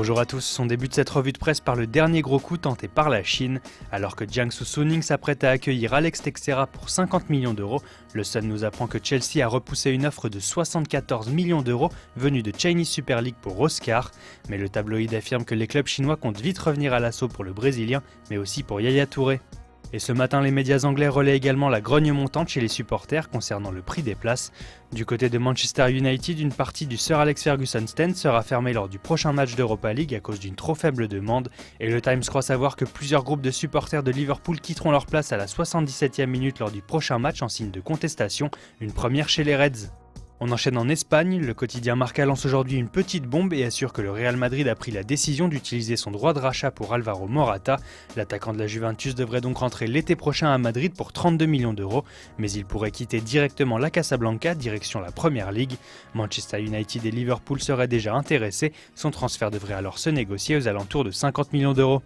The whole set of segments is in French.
Bonjour à tous, on débute cette revue de presse par le dernier gros coup tenté par la Chine. Alors que Jiangsu Suning s'apprête à accueillir Alex Teixeira pour 50 millions d'euros, le Sun nous apprend que Chelsea a repoussé une offre de 74 millions d'euros venue de Chinese Super League pour Oscar. Mais le tabloïd affirme que les clubs chinois comptent vite revenir à l'assaut pour le Brésilien, mais aussi pour Yaya Touré. Et ce matin, les médias anglais relaient également la grogne montante chez les supporters concernant le prix des places. Du côté de Manchester United, une partie du Sir Alex Ferguson Stand sera fermée lors du prochain match d'Europa League à cause d'une trop faible demande. Et le Times croit savoir que plusieurs groupes de supporters de Liverpool quitteront leur place à la 77e minute lors du prochain match en signe de contestation, une première chez les Reds. On enchaîne en Espagne, le quotidien Marca lance aujourd'hui une petite bombe et assure que le Real Madrid a pris la décision d'utiliser son droit de rachat pour Alvaro Morata. L'attaquant de la Juventus devrait donc rentrer l'été prochain à Madrid pour 32 millions d'euros, mais il pourrait quitter directement la Casablanca, direction la Premier League. Manchester United et Liverpool seraient déjà intéressés, son transfert devrait alors se négocier aux alentours de 50 millions d'euros.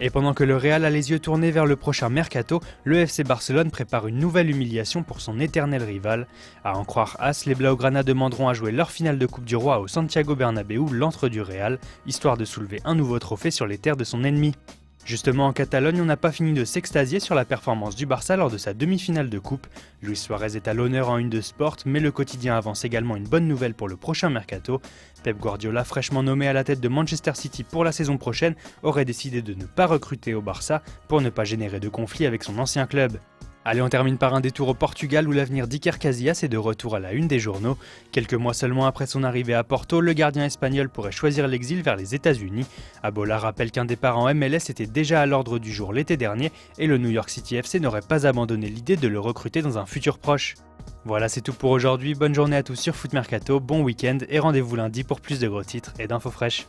Et pendant que le Real a les yeux tournés vers le prochain mercato, le FC Barcelone prépare une nouvelle humiliation pour son éternel rival. À en croire As, les Blaugrana demanderont à jouer leur finale de Coupe du Roi au Santiago Bernabéu, l'antre du Real, histoire de soulever un nouveau trophée sur les terres de son ennemi. Justement, en Catalogne, on n'a pas fini de s'extasier sur la performance du Barça lors de sa demi-finale de coupe. Luis Suarez est à l'honneur en une de Sport, mais le quotidien avance également une bonne nouvelle pour le prochain mercato. Pep Guardiola, fraîchement nommé à la tête de Manchester City pour la saison prochaine, aurait décidé de ne pas recruter au Barça pour ne pas générer de conflits avec son ancien club. Allez, on termine par un détour au Portugal où l'avenir d'Iker Casillas est de retour à la une des journaux. Quelques mois seulement après son arrivée à Porto, le gardien espagnol pourrait choisir l'exil vers les États-Unis. Abola rappelle qu'un départ en MLS était déjà à l'ordre du jour l'été dernier et le New York City FC n'aurait pas abandonné l'idée de le recruter dans un futur proche. Voilà, c'est tout pour aujourd'hui. Bonne journée à tous sur Foot Mercato, bon week-end et rendez-vous lundi pour plus de gros titres et d'infos fraîches.